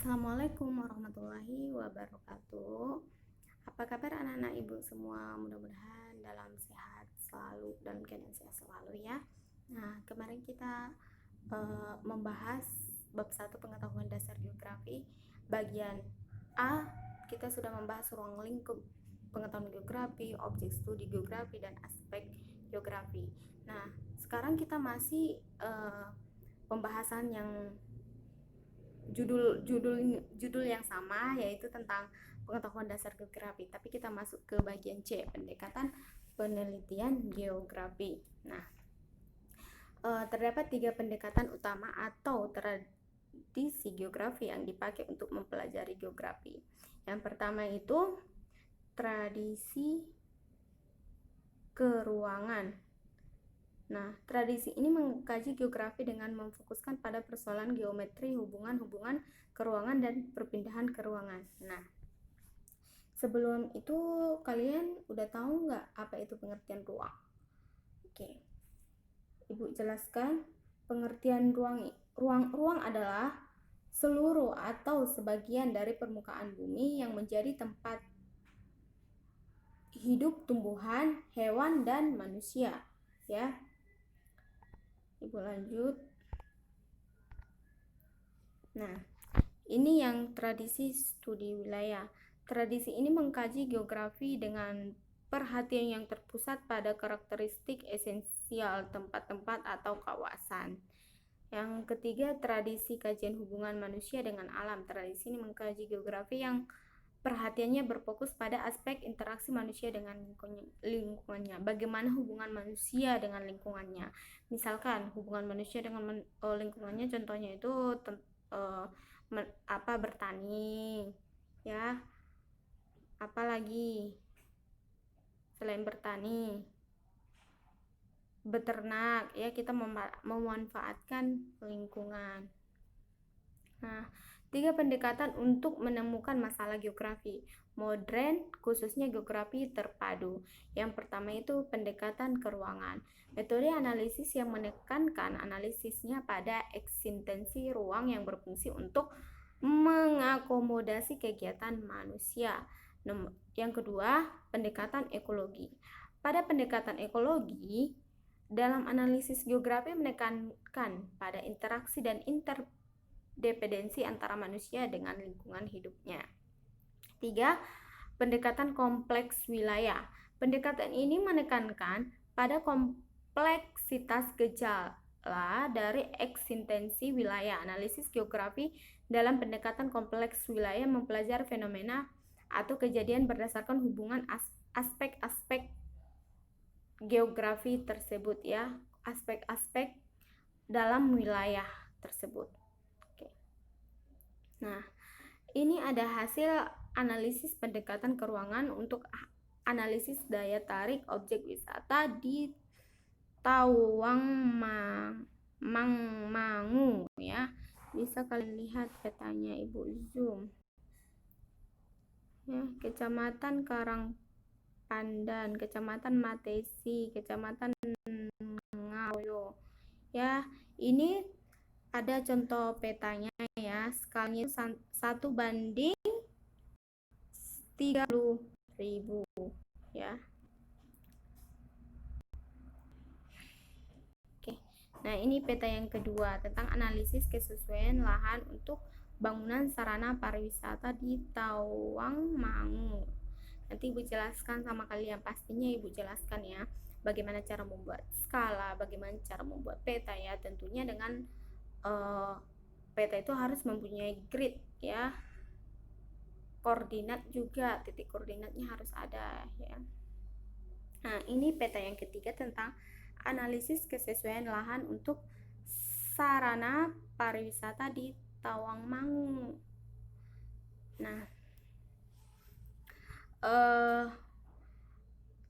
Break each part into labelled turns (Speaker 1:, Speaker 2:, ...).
Speaker 1: Assalamualaikum warahmatullahi wabarakatuh. Apa kabar anak-anak ibu semua? Mudah-mudahan dalam sehat selalu, dalam keadaan sehat selalu ya. Nah, kemarin kita membahas bab 1 pengetahuan dasar geografi. Bagian A, kita sudah membahas ruang lingkup pengetahuan geografi, objek studi geografi, dan aspek geografi. Nah, sekarang kita masih pembahasan yang judul yang sama, yaitu tentang pengetahuan dasar geografi, tapi kita masuk ke bagian C, pendekatan penelitian geografi. Nah, terdapat 3 pendekatan utama atau tradisi geografi yang dipakai untuk mempelajari geografi. Yang pertama itu tradisi keruangan. Nah, tradisi ini mengkaji geografi dengan memfokuskan pada persoalan geometri, hubungan-hubungan keruangan, dan perpindahan keruangan. Nah, sebelum itu kalian udah tahu nggak apa itu pengertian ruang? Oke, Ibu jelaskan pengertian ruang. Ruang adalah seluruh atau sebagian dari permukaan bumi yang menjadi tempat hidup tumbuhan, hewan, dan manusia. Ya, Ibu lanjut. Nah, ini yang tradisi studi wilayah. Tradisi ini mengkaji geografi dengan perhatian yang terpusat pada karakteristik esensial tempat-tempat atau kawasan. Yang ketiga, tradisi kajian hubungan manusia dengan alam. Tradisi ini mengkaji geografi yang perhatiannya berfokus pada aspek interaksi manusia dengan lingkungannya. Bagaimana hubungan manusia dengan lingkungannya? Misalkan hubungan manusia dengan lingkungannya, contohnya itu bertani, ya. Apalagi selain bertani, beternak, ya, kita memanfaatkan lingkungan. Nah, 3 pendekatan untuk menemukan masalah geografi modern, khususnya geografi terpadu. Yang pertama itu pendekatan keruangan. Metode analisis yang menekankan analisisnya pada eksistensi ruang yang berfungsi untuk mengakomodasi kegiatan manusia. Yang kedua, pendekatan ekologi. Pada pendekatan ekologi, dalam analisis geografi menekankan pada interaksi dan interdependensi antara manusia dengan lingkungan hidupnya. 3. Pendekatan kompleks wilayah. Pendekatan ini menekankan pada kompleksitas gejala dari eksistensi wilayah. Analisis geografi dalam pendekatan kompleks wilayah mempelajari fenomena atau kejadian berdasarkan hubungan aspek-aspek geografi tersebut, ya, aspek-aspek dalam wilayah tersebut. Oke. Nah, ini ada hasil analisis pendekatan keruangan untuk analisis daya tarik objek wisata di Tawangmangu, ya. Bisa kalian lihat petanya, Ibu zoom. Ya, Kecamatan Karangpandan, Kecamatan Matesi, Kecamatan Ngaoyo. Ya, ini ada contoh petanya, ya. Skalanya 1:30.000, ya. Oke. Nah, ini peta yang kedua tentang analisis kesesuaian lahan untuk bangunan sarana pariwisata di Tawangmangu. Nanti Ibu jelaskan sama kalian, pastinya Ibu jelaskan, ya, bagaimana cara membuat skala, bagaimana cara membuat peta, ya. Tentunya dengan peta itu harus mempunyai grid, ya. Koordinat juga, titik koordinatnya harus ada, ya. Nah, ini peta yang ketiga tentang analisis kesesuaian lahan untuk sarana pariwisata di Tawangmangu. Nah,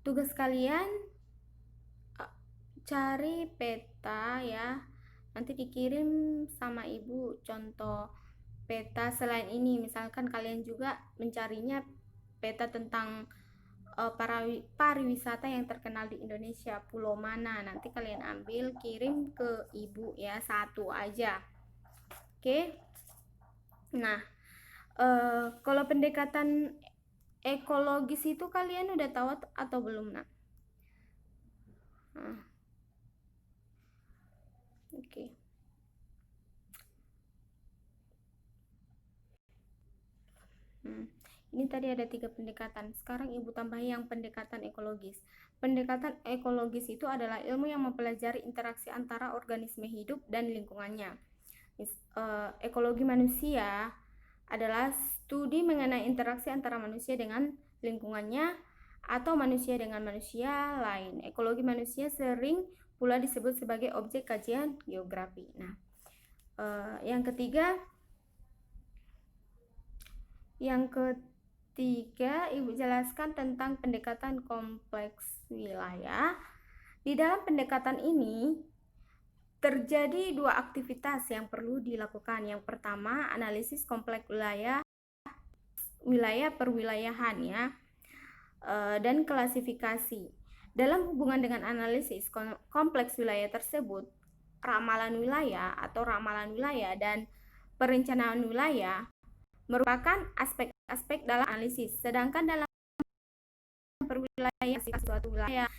Speaker 1: tugas kalian cari peta, ya. Nanti dikirim sama Ibu contoh peta selain ini. Misalkan kalian juga mencarinya peta tentang pariwisata yang terkenal di Indonesia, pulau mana, nanti kalian ambil, kirim ke Ibu, ya, 1 aja. Oke. Nah, Kalau pendekatan ekologis itu kalian udah tahu atau belum, nak? Nah, oke. Ini tadi ada 3 pendekatan. Sekarang ibu tambahi yang pendekatan ekologis. Pendekatan ekologis itu adalah ilmu yang mempelajari interaksi antara organisme hidup dan lingkungannya. Ekologi manusia adalah studi mengenai interaksi antara manusia dengan lingkungannya atau manusia dengan manusia lain. Ekologi manusia sering pula disebut sebagai objek kajian geografi. Nah, yang ketiga, Ibu jelaskan tentang pendekatan kompleks wilayah. Di dalam pendekatan ini, terjadi 2 aktivitas yang perlu dilakukan. Yang pertama, analisis kompleks wilayah perwilayahan ya, dan klasifikasi. Dalam hubungan dengan analisis kompleks wilayah tersebut, ramalan wilayah dan perencanaan wilayah merupakan aspek-aspek dalam analisis. Sedangkan dalam perwilayahan, suatu wilayah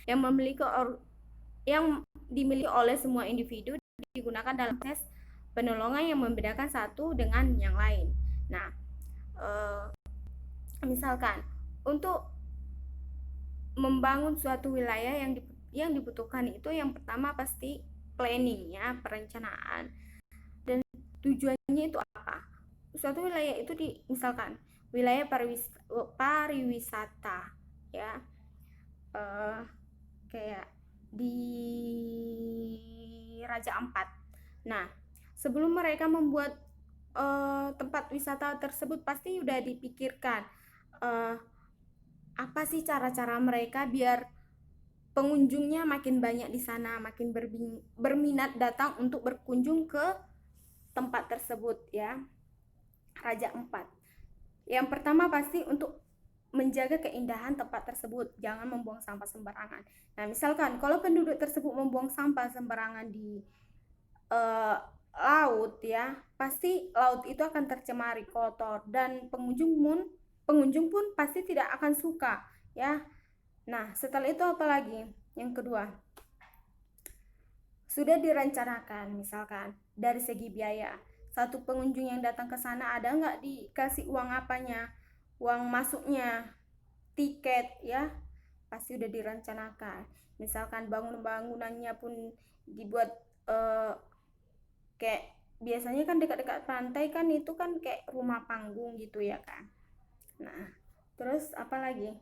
Speaker 1: yang dimiliki oleh semua individu digunakan dalam proses penolongan yang membedakan satu dengan yang lain. Nah, misalkan untuk membangun suatu wilayah yang dibutuhkan itu yang pertama pasti planning ya, perencanaan. Dan tujuannya itu apa? Suatu wilayah itu misalkan wilayah pariwisata ya, kayak di Raja Ampat. Nah, sebelum mereka membuat tempat wisata tersebut pasti udah dipikirkan apa sih cara-cara mereka biar pengunjungnya makin banyak di sana, makin berminat datang untuk berkunjung ke tempat tersebut ya, Raja Ampat. Yang pertama pasti untuk menjaga keindahan tempat tersebut, jangan membuang sampah sembarangan. Nah, misalkan kalau penduduk tersebut membuang sampah sembarangan di laut ya, pasti laut itu akan tercemari, kotor, dan pengunjung pun pasti tidak akan suka ya. Nah, setelah itu apa lagi? Yang kedua, sudah direncanakan misalkan dari segi biaya. Satu pengunjung yang datang ke sana ada nggak dikasih uang apanya, uang masuknya, tiket ya, pasti udah direncanakan. Misalkan bangunannya pun dibuat kayak biasanya kan dekat-dekat pantai kan itu kan kayak rumah panggung gitu ya kan. Nah, terus apa lagi?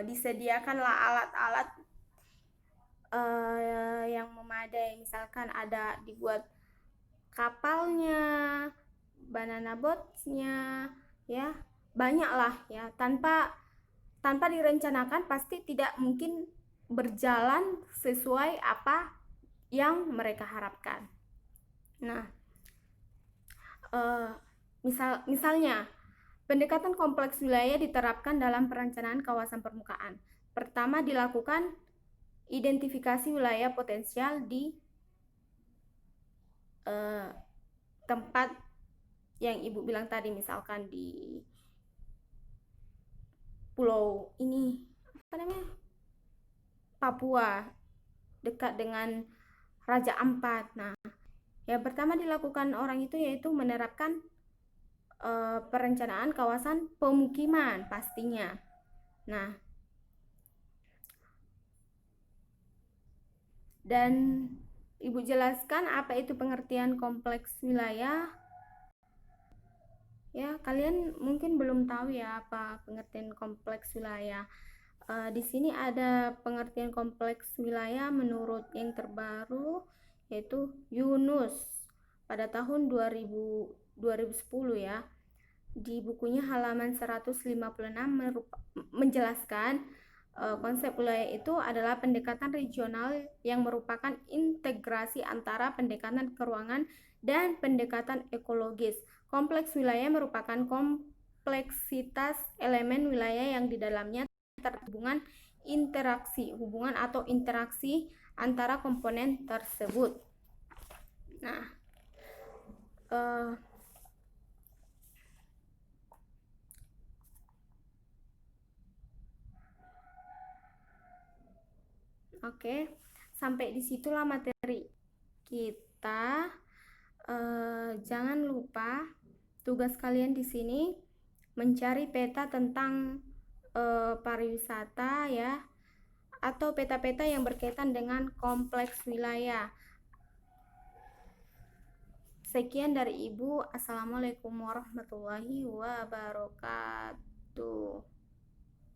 Speaker 1: Disediakanlah alat-alat yang memadai, misalkan ada dibuat kapalnya, banana boatnya ya, banyak lah ya. Tanpa direncanakan pasti tidak mungkin berjalan sesuai apa yang mereka harapkan. Nah, misalnya pendekatan kompleks wilayah diterapkan dalam perencanaan kawasan permukaan. Pertama, dilakukan identifikasi wilayah potensial di tempat yang Ibu bilang tadi, misalkan di pulau ini, apa namanya, Papua, dekat dengan Raja Ampat. Nah, yang pertama dilakukan orang itu yaitu menerapkan perencanaan kawasan pemukiman pastinya. Nah, dan Ibu jelaskan apa itu pengertian kompleks wilayah. Ya, kalian mungkin belum tahu ya apa pengertian kompleks wilayah. Di sini ada pengertian kompleks wilayah menurut yang terbaru yaitu Yunus pada tahun 2010 ya. Di bukunya halaman 156 menjelaskan konsep wilayah itu adalah pendekatan regional yang merupakan integrasi antara pendekatan keruangan dan pendekatan ekologis. Kompleks wilayah merupakan kompleksitas elemen wilayah yang di dalamnya terhubungan hubungan atau interaksi antara komponen tersebut. Nah, Oke, sampai disitulah materi kita. Jangan lupa tugas kalian di sini mencari peta tentang pariwisata ya, atau peta-peta yang berkaitan dengan kompleks wilayah. Sekian dari Ibu. Assalamualaikum warahmatullahi wabarakatuh.